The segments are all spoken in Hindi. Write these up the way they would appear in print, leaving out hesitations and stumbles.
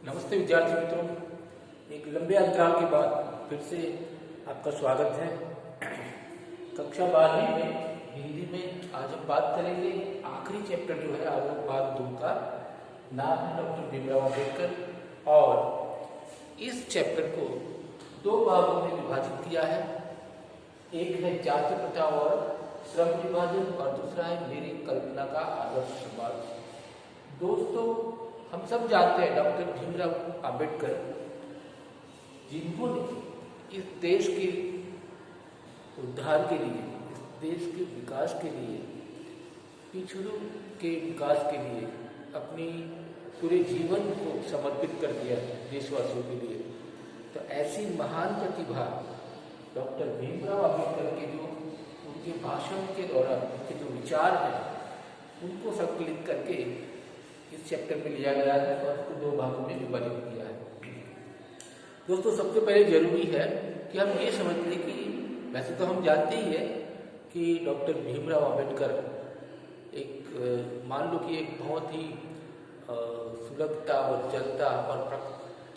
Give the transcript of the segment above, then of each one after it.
नमस्ते विद्यार्थी मित्रों, एक लंबे अंतराल के बाद फिर से आपका स्वागत है। कक्षा 12वीं में हिंदी में आज हम बात करेंगे आखिरी चैप्टर जो है आज वो भाग 2 का। नाम है डॉक्टर भीमराव अंबेडकर और इस चैप्टर को 2 भागों में विभाजित किया है। एक है जाति प्रथा और श्रम विभाजन और दूसरा है मेरी कल्पना का आदर्श समाज। दोस्तों, हम सब जानते हैं डॉक्टर भीमराव अंबेडकर जिन्होंने इस देश के उद्धार के लिए, इस देश के विकास के लिए, पिछड़ों के विकास के लिए अपनी पूरे जीवन को समर्पित कर दिया देशवासियों के लिए। तो ऐसी महान प्रतिभा डॉक्टर भीमराव अंबेडकर के जो उनके भाषण के दौरान उनके जो विचार हैं उनको संकलित करके इस चैप्टर में लिया गया है और उसको 2 भागों में विभाजित किया है। दोस्तों, सबसे पहले जरूरी है कि हम ये समझ लें कि वैसे तो हम जानते ही है कि डॉक्टर भीमराव अंबेडकर एक मान लो कि एक बहुत ही सुलगता और जलता और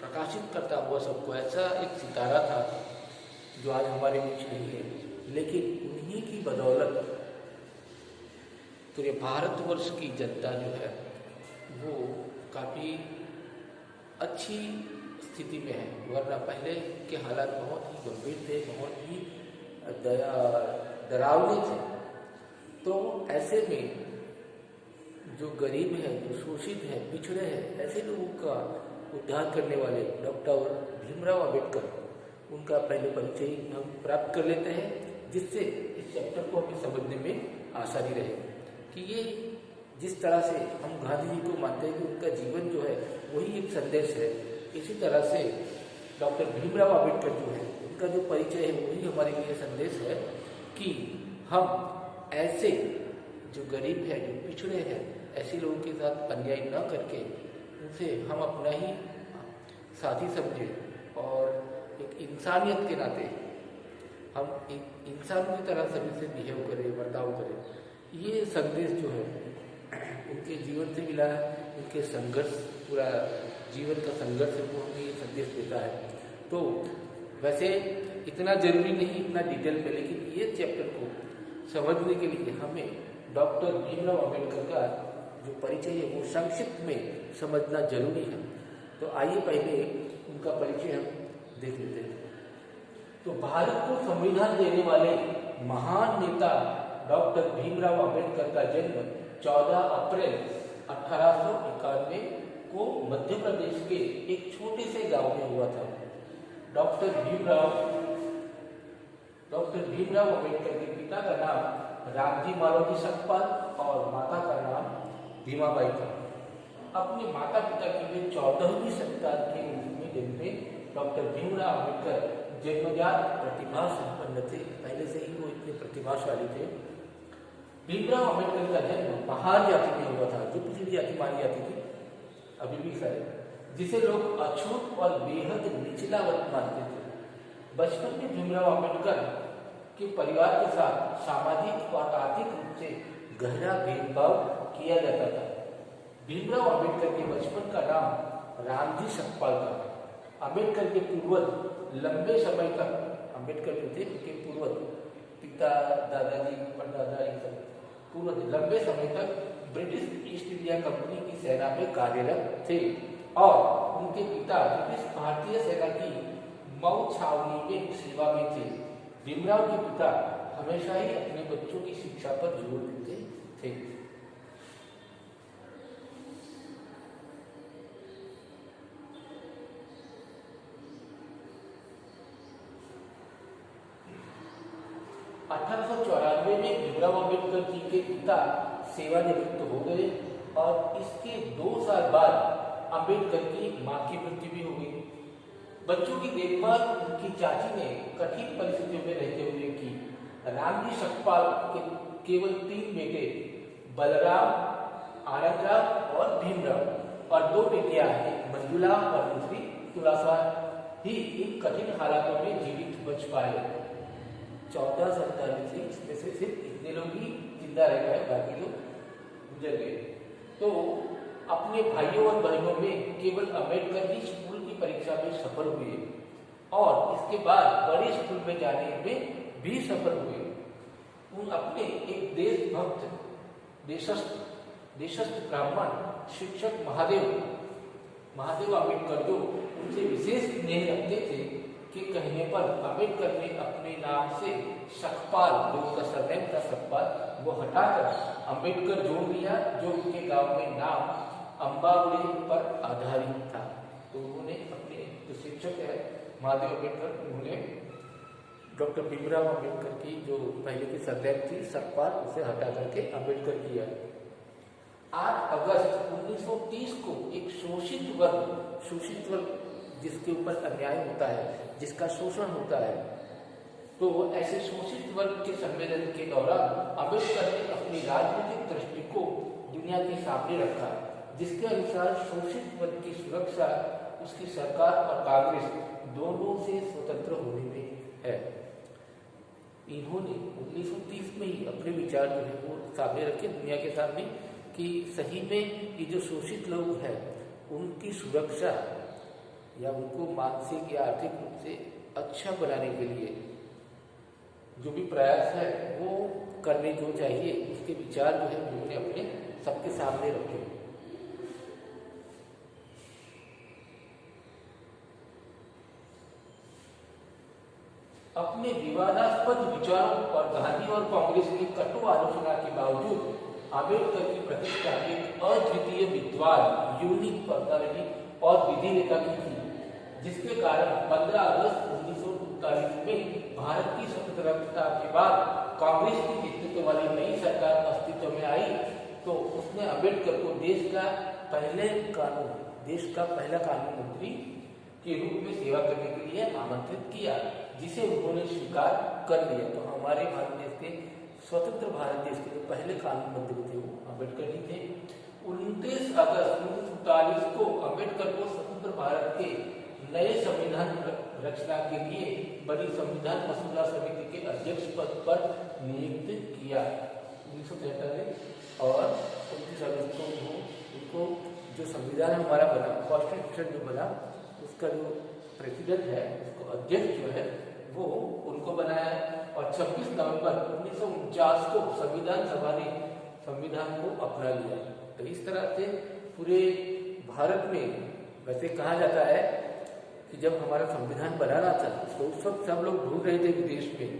प्रकाशित करता हुआ सबको ऐसा एक सितारा था जो आज हमारे बीच नहीं है, लेकिन उन्हीं की बदौलत पूरे भारतवर्ष की जनता जो है वो काफ़ी अच्छी स्थिति में है, वरना पहले के हालात बहुत ही गंभीर थे, बहुत ही डरावने थे। तो ऐसे में जो गरीब है, जो शोषित है, पिछड़े हैं, ऐसे लोगों का उद्धार करने वाले डॉक्टर भीमराव अंबेडकर, उनका पहले परिचय हम प्राप्त कर लेते हैं, जिससे इस चैप्टर को हमें समझने में आसानी रहे कि ये जिस तरह से हम गांधी जी को मानते हैं कि उनका जीवन जो है वही एक संदेश है, इसी तरह से डॉक्टर भीमराव अंबेडकर जो है उनका जो परिचय है वही हमारे लिए संदेश है कि हम ऐसे जो गरीब है, जो पिछड़े हैं, ऐसे लोगों के साथ अन्याय न करके उनसे हम अपना ही साथी समझें और एक इंसानियत के नाते हम एक इंसान की तरह सभी से बिहेव करें, बर्ताव करें। ये संदेश जो है उनके जीवन से मिला है, उनके संघर्ष, पूरा जीवन का संघर्ष है वो हमें ये संदेश देता है। तो वैसे इतना जरूरी नहीं, इतना डिटेल में, लेकिन ये चैप्टर को समझने के लिए हमें डॉक्टर भीमराव अंबेडकर का जो परिचय है वो संक्षिप्त में समझना जरूरी है। तो आइए पहले उनका परिचय हम देख लेते हैं। तो भारत को संविधान देने वाले महान नेता डॉक्टर भीमराव अंबेडकर का जन्म 14 अप्रैल 1891 को मध्य प्रदेश के एक छोटे से गांव में हुआ था। डॉक्टर भीमराव अंबेडकर के पिता का नाम रामजी मालोजी सकपाल और माता का नाम भीमाबाई था। अपने माता पिता के लिए 14वीं संतान के रूप में जन्मे डॉक्टर भीमराव अंबेडकर जन्मजात प्रतिभा संपन्न थे, पहले से ही वो इतने प्रतिभाशाली थे। भीमराव अंबेडकर का जन्म महार जाति में हुआ था, जो पिछड़ी जाति मानी जाती थी, अभी भी शायद, जिसे लोग अछूत और बेहद निचला वर्ग मानते थे। बचपन में भीमराव अंबेडकर के परिवार के साथ सामाजिक और आर्थिक रूप से गहरा भेदभाव किया जाता था। भीमराव अंबेडकर के बचपन का नाम रामजी सकपाल था। अंबेडकर के पूर्वज लंबे समय तक, अंबेडकर जो थे उनके पूर्वज, पिता, दादाजी, परदादा, पूर्वज लंबे समय तक ब्रिटिश ईस्ट इंडिया कंपनी की सेना में कार्यरत थे और उनके पिता ब्रिटिश भारतीय सेना की मऊ छावनी में सेवा में थे। भीमराव के पिता हमेशा ही अपने बच्चों की शिक्षा पर जोर देते थे। में भीमराव अंबेडकर जी के पिता सेवानिवृत्त हो गए और इसके 2 साल बाद अंबेडकर की मां की मृत्यु भी हो गई। बच्चों की देखभाल उनकी चाची ने कठिन परिस्थितियों में रहते हुए की। रामजी सकपाल के केवल 3 बेटे, बलराम, आनंदराम और भीमराव, और 2 बेटियां, एक मंजुला और दूसरी तुलासा ही इन कठिन हालातों में जीवित बच पाए। 14 संतान से इसमें से सिर्फ इतने लोग ही जिंदा रह गए, बाकी लोग गुजर गए। तो अपने भाइयों और बहनों में केवल अंबेडकर ही सफल हुए और इसके बाद बड़े स्कूल में जाने में भी सफल हुए। उन अपने एक देशभक्त देशस्थ ब्राह्मण शिक्षक महादेव अम्बेडकर जो उनसे विशेष स्नेह रखते थे के कहने पर अम्बेडकर ने अपने नाम से सकपाल, जो उनका सरनेम था सकपाल, वो हटाकर अम्बेडकर जोड़ दिया, जो उनके गांव में नाम अम्बावली पर आधारित था। तो उन्होंने अपने जो शिक्षक है महादेव अम्बेडकर, उन्होंने डॉक्टर भीमराव अम्बेडकर की जो पहले की सरनेम थी सकपाल, उसे हटा करके अम्बेडकर किया। 8 अगस्त 1930 को एक शोषित वर्ग जिसके ऊपर अन्याय होता है, जिसका शोषण होता है, तो ऐसे शोषित वर्ग के सम्मेलन के दौरान अम्बेडकर ने अपनी राजनीतिक दृष्टि को दुनिया के सामने रखा, जिसके अनुसार शोषित वर्ग की सुरक्षा उसकी सरकार और कांग्रेस दोनों से स्वतंत्र होने में है। इन्होंने 1930 में ही अपने विचार जो है वो सामने रखे दुनिया के सामने कि सही में ये जो शोषित लोग हैं उनकी सुरक्षा या उनको मानसिक या आर्थिक रूप से अच्छा बनाने के लिए जो भी प्रयास है वो करने जो चाहिए, उसके विचार जो है उन्होंने अपने सबके सामने रखे। अपने विवादास्पद विचारों और गांधी और कांग्रेस की कटु आलोचना के बावजूद अम्बेडकर की प्रतिष्ठा एक अद्वितीय विद्वान, यूनिक पर्सनालिटी और विधि नेता की थी, जिसके कारण 15 अगस्त 1939 में भारत की स्वतंत्रता के बाद कांग्रेस की नेतृत्व वाली नई सरकार अस्तित्व में आई, तो उसने अम्बेडकर को देश का पहला कानून मंत्री के रूप में सेवा करने के लिए आमंत्रित किया, जिसे उन्होंने स्वीकार कर लिया। तो हमारे भारत देश के स्वतंत्र भारत देश के जो पहले कानून मंत्री थे वो अम्बेडकर ही थे। 29 अगस्त 1939 को अम्बेडकर को स्वतंत्र भारत के नए संविधान रचना के लिए बड़ी संविधान मसौदा समिति के अध्यक्ष पद पर नियुक्त किया 1943 और 29 अगस्त को उनको जो संविधान हमारा बना, कॉन्स्टिट्यूशन जो बना, उसका जो प्रेसिडेंट है, उसको अध्यक्ष जो है वो उनको बनाया और 26 नवंबर 1949 को संविधान सभा ने संविधान को अपना लिया। तो इस तरह से पूरे भारत में वैसे कहा जाता है कि जब हमारा संविधान बनाना था तो उस वक्त सब लोग ढूंढ रहे थे विदेश में,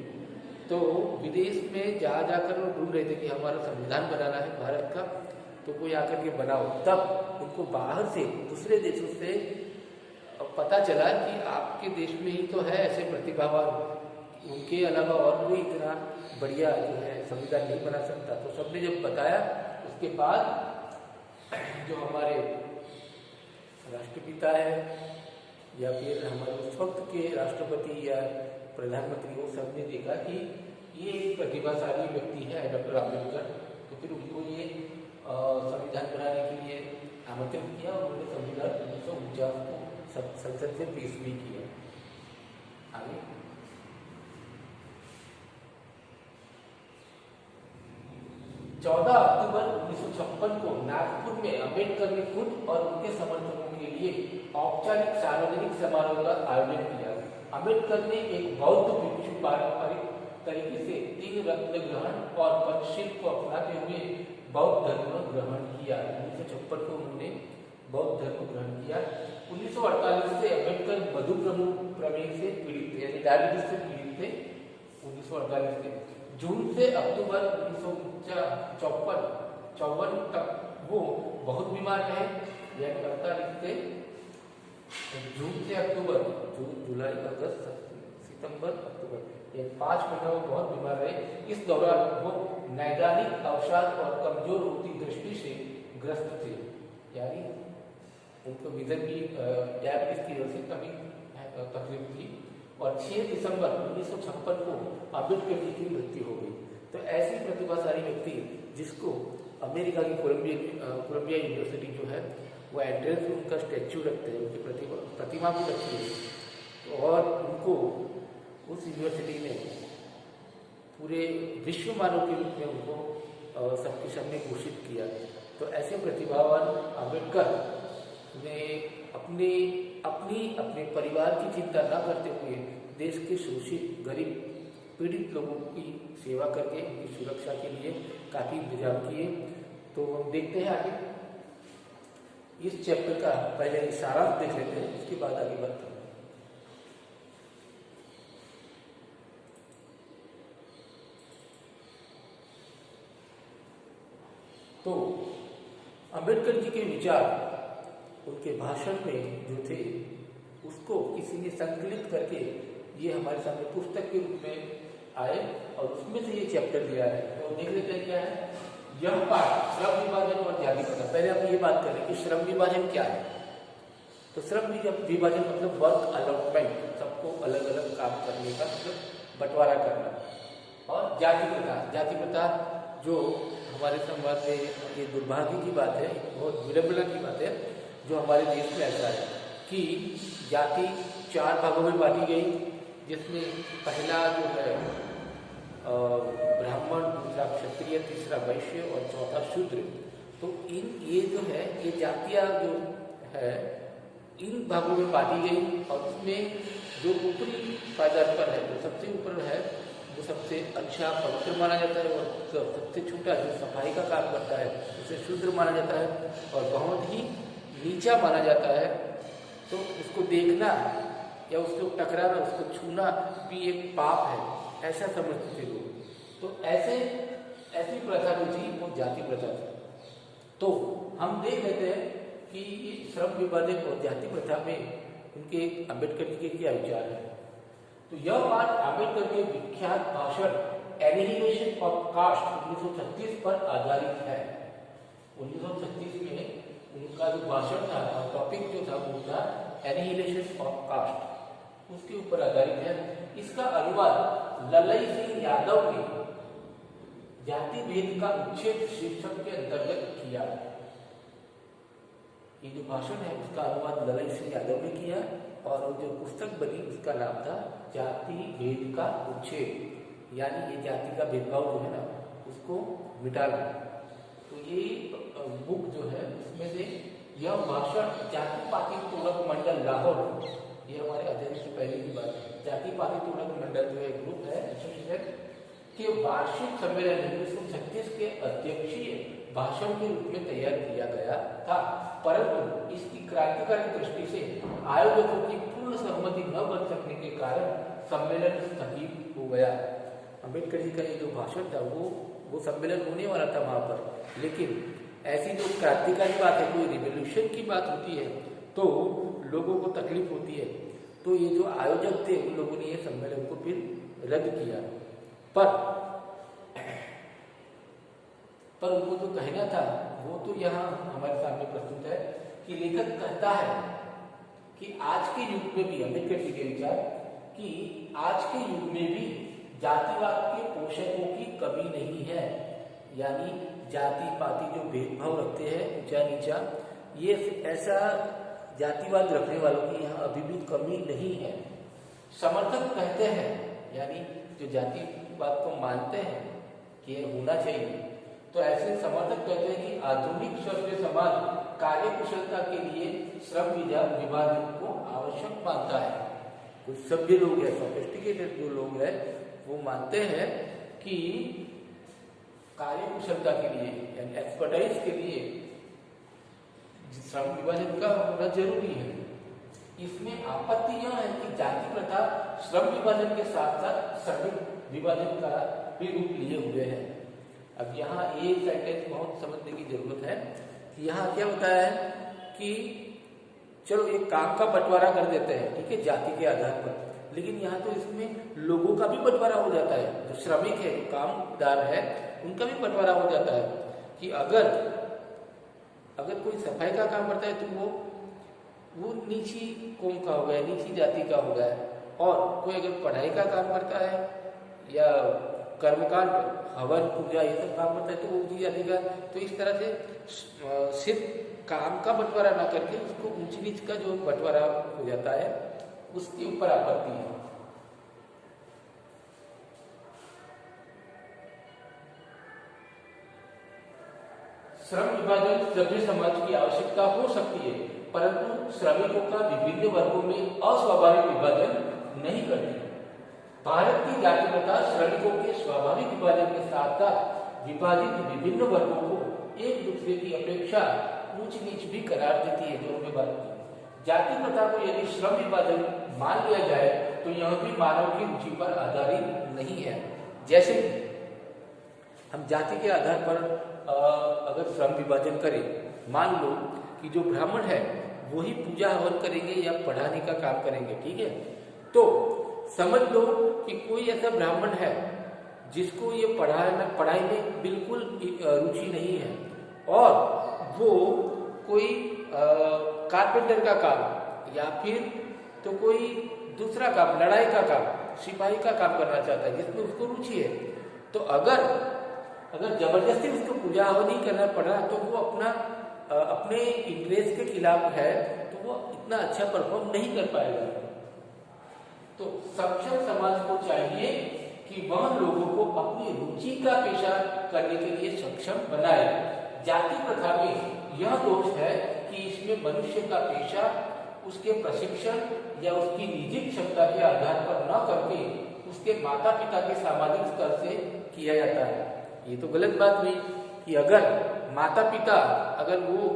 तो विदेश में जाकर वो ढूंढ रहे थे कि हमारा संविधान बनाना है भारत का, तो कोई आकर के बनाओ। तब उनको बाहर से दूसरे देशों से पता चला कि आपके देश में ही तो है ऐसे प्रतिभावान, उनके अलावा और कोई इतना बढ़िया जो है संविधान नहीं बना सकता। तो सबने जब बताया, उसके बाद जो हमारे राष्ट्रपिता है या फिर हमारे उस वक्त के राष्ट्रपति या प्रधानमंत्री, वो सबने देखा कि ये एक प्रतिभाशाली व्यक्ति है डॉक्टर अम्बेडकर, तो फिर उनको ये संविधान बनाने के लिए आमंत्रित किया और उन्होंने संविधान 1949 को संसद से पेश भी किया। आगे 14 अक्टूबर 1956 को नागपुर में अम्बेडकर ने खुद और उनके समर्थकों के लिए औपचारिक सार्वजनिक समारोह का आयोजन किया। अम्बेडकर ने एक बौद्ध भिक्षु पारंपरिक तरीके से 3 रत्न ग्रहण और पंचशील को अपनाते हुए बौद्ध धर्म ग्रहण किया। 1956 को उन्होंने बौद्ध धर्म ग्रहण किया। 1948 से अम्बेडकर मधु प्रमेह से पीड़ित थे, यानी डायबिटीज से पीड़ित थे। 1948 से जून से अक्टूबर 1954 तक वो बहुत बीमार रहे, यानी 48 से जून से अक्टूबर, जुलाई, अगस्त, सितंबर, अक्टूबर, ये 5 महीना वो बहुत बीमार रहे। इस दौरान वो नैदानिक अवसाद और कमजोर होती दृष्टि से ग्रस्त थे, यानी उनको विजन की डायबिटीज की वजह से कभी तकलीफ थी। और 6 दिसंबर 1956 को अम्बेडकर जी की मृत्यु हो गई। तो ऐसी प्रतिभाशाली व्यक्ति जिसको अमेरिका की कोलंबिया यूनिवर्सिटी जो है वो एड्रेस में उनका स्टैच्यू रखते हैं, उनकी प्रतिमा भी रखती है, और उनको उस यूनिवर्सिटी ने पूरे विश्व मानव के रूप में उनको सबके सामने घोषित किया। तो ऐसे प्रतिभावान अम्बेडकर में अपने अपनी अपने परिवार की चिंता न करते हुए देश के शोषित गरीब पीड़ित लोगों की सेवा करके उनकी सुरक्षा के लिए काफ़ी इंतजाम किए। तो हम देखते हैं आगे इस चैप्टर का पहले सारांश देख लेते हैं, उसके बाद आगे बढ़ते हैं। तो अंबेडकर जी के विचार उनके भाषण में जो थे उसको किसी ने संकलित करके ये हमारे सामने पुस्तक के रूप में आए और उसमें से ये चैप्टर दिया है। तो देख लेते हैं क्या है यह पाठ श्रम विभाजन और जाति प्रथा। पहले हम ये बात करें कि श्रम विभाजन क्या है। तो श्रम विभाजन मतलब वर्क अलॉटमेंट, सबको अलग अलग काम करने का मतलब बंटवारा करना। और जाति प्रथा, जाति प्रथा जो हमारे समाज में ये दुर्भाग्य की बात है, बहुत विडंबना की बात है जो हमारे देश में ऐसा है कि जाति 4 भागों में बांटी गई, जिसमें पहला जो है ब्राह्मण, दूसरा क्षत्रिय, तीसरा वैश्य और चौथा शूद्र। तो ये जो है ये जातियां जो है इन भागों में बांटी गई और उसमें जो ऊपरी पायदान पर है, जो सबसे ऊपर है, वो सबसे अच्छा पवित्र माना जाता है और सबसे छोटा जो सफाई का काम करता है उसे शूद्र माना जाता है और बहुत ही नीचा माना जाता है। तो उसको देखना या उसको टकराना, उसको छूना भी एक पाप है, ऐसा समझते थे लोग। तो ऐसी प्रथा जो थी वो जाति प्रथा थी। तो हम देख लेते हैं कि श्रम विभाजन और जाति प्रथा में उनके अंबेडकर जी के क्या विचार है। तो यह बात अंबेडकर के विख्यात भाषण एनिहिलेशन ऑफ कास्ट 1936 पर आधारित है। 1936 में उनका जो भाषण था और टॉपिक जो था वो था एनिहिलेशन ऑफ कास्ट, उसके ऊपर आधारित है। इसका अनुवाद ललई सिंह यादव ने जाति भेद का उच्छेद शीर्षक के अंतर्गत किया। ये जो भाषण है उसका अनुवाद ललई सिंह यादव ने किया और जो पुस्तक बनी उसका नाम था जाति भेद का उच्छेद, यानी ये जाति का भेदभाव जो है ना उसको मिटाना। तो ये बुक जो है उसमें से यह भाषण जाति पाति तोड़क मंडल लाहौर, ये हमारे अध्ययन से पहले की बात है, जाति पाति तोड़क मंडल जो है ग्रुप है एसोसिएशन के वार्षिक सम्मेलन 1936 के अध्यक्षीय भाषण के रूप में तैयार किया गया था, परंतु इसकी क्रांतिकारी दृष्टि से आयोजकों की पूर्ण सहमति न बन सकने के कारण सम्मेलन स्थगित हो गया। अंबेडकर जी का ये जो भाषण था वो सम्मेलन होने वाला था वहां पर, लेकिन ऐसी जो क्रांतिकारी बात है, कोई रिवोल्यूशन की बात होती है तो लोगों को तकलीफ होती है। तो ये जो आयोजक थे उन लोगों ने ये सम्मेलन को फिर रद्द किया। पर उनको जो कहना था वो तो यहाँ हमारे सामने प्रस्तुत है कि लेखक कहता है कि आज के युग में भी, अंबेडकर जी के विचार कि आज के युग में भी जातिवाद के पोषकों की कमी नहीं है, यानी जाति पाति जो भेदभाव रखते हैं ऊंचा नीचा, ये ऐसा जातिवाद रखने वालों की यहाँ अभी भी कमी नहीं है। समर्थक कहते हैं, यानी जो जातिवाद को मानते हैं कि ये होना चाहिए, तो ऐसे समर्थक कहते हैं कि आधुनिक सभ्य समाज कार्य कुशलता के लिए श्रम विभाजन को आवश्यक मानता है। कुछ सभ्य लोग हैं, सोफिस्टिकेटेड जो लोग हैं, वो मानते हैं कि कार्य कुशलता के लिए यानी एक्सपर्टाइज के लिए श्रम विभाजन का होना जरूरी है। इसमें आपत्ति यह है कि जाति प्रथा श्रम विभाजन के साथ साथ श्रमिक विभाजन का भी रूप लिए हुए हैं। अब यहाँ एक सेंटेंस बहुत समझने की जरूरत है कि यहाँ क्या होता है कि चलो एक काम का बंटवारा कर देते हैं, ठीक है, जाति के आधार पर, लेकिन यहाँ तो इसमें लोगों का भी बंटवारा हो जाता है। जो श्रमिक है, जो कामदार है, उनका भी बंटवारा हो जाता है कि अगर कोई सफाई का काम करता है तो वो नीची कौम का हो गया, नीची जाति का हो गया, और कोई अगर पढ़ाई का काम करता है या कर्मकांड, हवन, पूजा, ये सब काम करता है तो वो ऊंची जाति का। तो इस तरह से सिर्फ काम का बंटवारा ना करके उसको ऊंच नीच का जो बंटवारा हो जाता है उसके ऊपर आपत्ति है। श्रम विभाजन सभ्य समाज की आवश्यकता हो सकती है, परंतु श्रमिकों का विभिन्न वर्गों में अस्वाभाविक विभाजन नहीं करती। भारत की जाति प्रथा श्रमिकों के स्वाभाविक विभाजन के साथ साथ विभाजित विभिन्न वर्गों को एक दूसरे की अपेक्षा ऊंच नीच भी करार देती है। जो हमने बात की, जाति प्रथा को यदि श्रम विभाजन मान लिया जाए तो यह भी मानव की रुचि पर आधारित नहीं है। जैसे हम जाति के आधार पर अगर श्रम विभाजन करें, मान लो कि जो ब्राह्मण है वही पूजा हवन करेंगे या पढ़ाने का काम करेंगे, ठीक है, तो समझ लो कि कोई ऐसा ब्राह्मण है जिसको ये पढ़ाई में बिल्कुल रुचि नहीं है और वो कोई कारपेंटर का काम या फिर तो कोई दूसरा काम, लड़ाई का काम, सिपाही का काम करना चाहता है जिसमें उसको रुचि है। तो अगर जबरदस्ती उसको पूजा हवन नहीं करना पड़ रहा तो वो अपने इंटरेस्ट के खिलाफ है तो वो इतना अच्छा परफॉर्म नहीं कर पाएगा। तो सक्षम समाज को चाहिए कि वह लोगों को अपनी रुचि का पेशा करने के लिए सक्षम बनाए। जाति प्रथा में यह दोष है कि इसमें मनुष्य का पेशा उसके प्रशिक्षण या उसकी निजी क्षमता के आधार पर न करके उसके माता पिता के सामाजिक स्तर से किया जाता है। ये तो गलत बात हुई कि अगर माता पिता अगर वो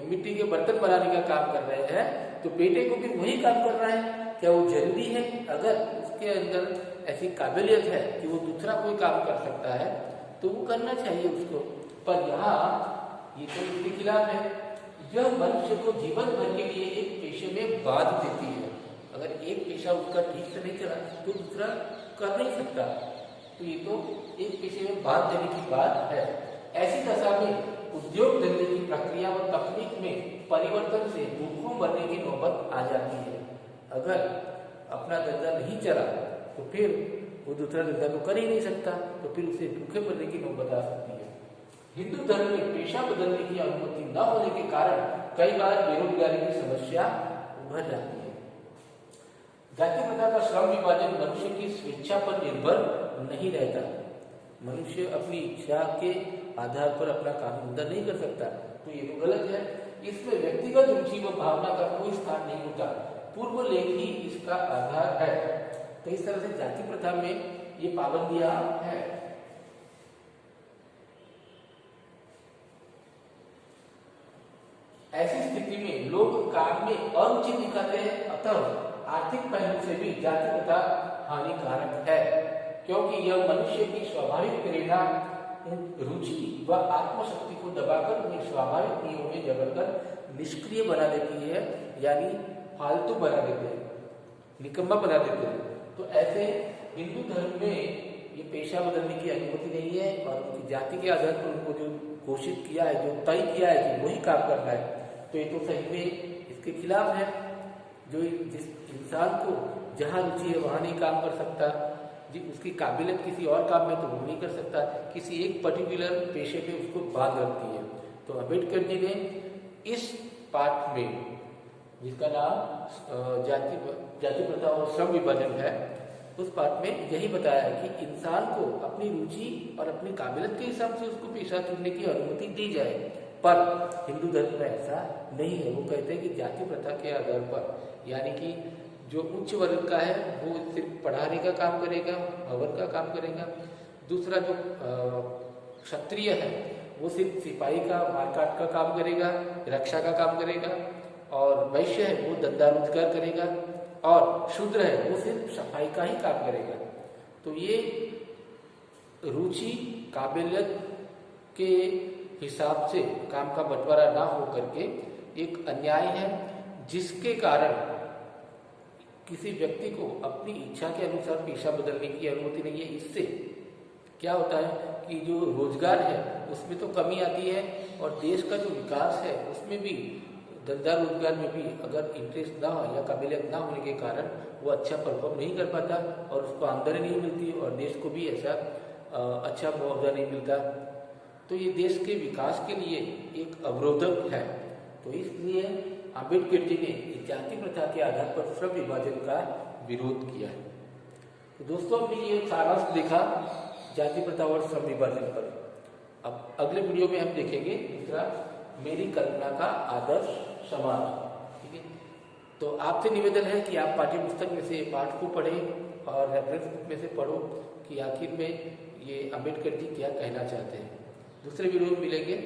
मिट्टी के बर्तन बनाने का काम कर रहे हैं तो बेटे को भी वही काम करना है, क्या वो जरूरी है? अगर उसके अंदर ऐसी काबिलियत है कि वो दूसरा कोई काम कर सकता है तो वो करना चाहिए उसको। पर यहाँ ये तो इसके खिलाफ है। यह मनुष्य को जीवन भर के लिए एक पेशे में बांध देती है। अगर एक पेशा उसका ठीक से नहीं चला तो दूसरा कर नहीं सकता, तो ये तो एक पेशे में बांध देने की बात है। ऐसी दशा में उद्योग धंधे की प्रक्रिया और तकनीक में परिवर्तन से भूखों मरने की नौबत आ जाती है। अगर अपना धंधा नहीं चला तो फिर वो दूसरा धंधा तो कर ही नहीं सकता, तो फिर उसे भूखे मरने की नौबत आ सकती है। हिंदू धर्म में पेशा बदलने की अनुमति न होने के कारण कई बार बेरोजगारी की समस्या उभर जाती है। जाति प्रथा का श्रम विभाजन मनुष्य की स्वेच्छा पर निर्भर नहीं रहता। मनुष्य अपनी इच्छा के आधार पर अपना काम धंधा नहीं कर सकता, तो ये तो गलत है। इसमें व्यक्तिगत रुचि व भावना का कोई स्थान नहीं होता। पूर्व लेख ही इसका आधार है। तो इस तरह से जाति प्रथा में ये पाबंदियां हैं। ऐसी स्थिति में लोग काम में अरुचि दिखाते हैं, अतः आर्थिक पहलू से भी जाति प्रथा हानिकारक है, क्योंकि यह मनुष्य की स्वाभाविक प्रेरणा, रुचि व आत्मशक्ति को दबाकर उन्हें स्वाभाविक नियमों में जबरकर निष्क्रिय बना देती है, यानी फालतू बना देते हैं, निकम्मा बना देते हैं। तो ऐसे हिंदू धर्म में ये पेशा बदलने की अनुमति नहीं है और उनकी जाति के आधार पर उनको जो घोषित किया है, जो तय किया है कि वही काम करना है, तो ये तो सही में इसके खिलाफ है। जो जिस इंसान को जहाँ रुचि है वहाँ नहीं काम कर सकता, उसकी काबिलियत किसी और काम में तो वो नहीं कर सकता, किसी एक पर्टिकुलर पेशे पे उसको बांध रखती है। तो अम्बेडकर जी ने इस पाठ में, जिसका नाम जाति प्रथा और श्रम विभाजन है, उस पाठ में यही बताया है कि इंसान को अपनी रुचि और अपनी काबिलियत के हिसाब से उसको पेशा चुनने की अनुमति दी जाए। पर हिंदू धर्म में ऐसा नहीं है। वो कहते हैं कि जाति प्रथा के आधार पर, यानी कि जो उच्च वर्ग का है वो सिर्फ पढ़ाने का काम करेगा, भवन का काम करेगा, दूसरा जो क्षत्रिय है वो सिर्फ सिपाही का, मारकाट का काम करेगा, रक्षा का काम करेगा, और वैश्य है वो धंधा रोजगार करेगा, और शूद्र है वो सिर्फ सफाई का ही काम करेगा। तो ये रुचि काबिलियत के हिसाब से काम का बंटवारा ना हो करके एक अन्याय है, जिसके कारण किसी व्यक्ति को अपनी इच्छा के अनुसार पेशा बदलने की अनुमति नहीं है। इससे क्या होता है कि जो रोजगार है उसमें तो कमी आती है, और देश का जो विकास है उसमें भी, धंधा रोजगार में भी अगर इंटरेस्ट ना हो या काबिलियत ना होने के कारण वो अच्छा परफॉर्म नहीं कर पाता और उसको आमदनी नहीं मिलती और देश को भी ऐसा अच्छा मुआवजा नहीं मिलता। तो ये देश के विकास के लिए एक अवरोधक है। तो इसलिए अम्बेडकर जी ने जाति प्रथा के आधार पर श्रम विभाजन का विरोध किया है। तो दोस्तों, हमने ये सारांश देखा जाति प्रथा और श्रम विभाजन पर। अब अगले वीडियो में हम देखेंगे दूसरा, मेरी कल्पना का आदर्श समाज। तो आपसे निवेदन है कि आप पाठ्य पुस्तक में से पाठ को पढ़ें और रेफरेंस बुक में से पढ़ो कि आखिर में ये अम्बेडकर जी क्या कहना चाहते हैं। दूसरे वीडियो में मिलेंगे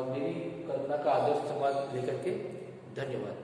मेरी कल्पना का आदर्श समाज लेकर के। धन्यवाद।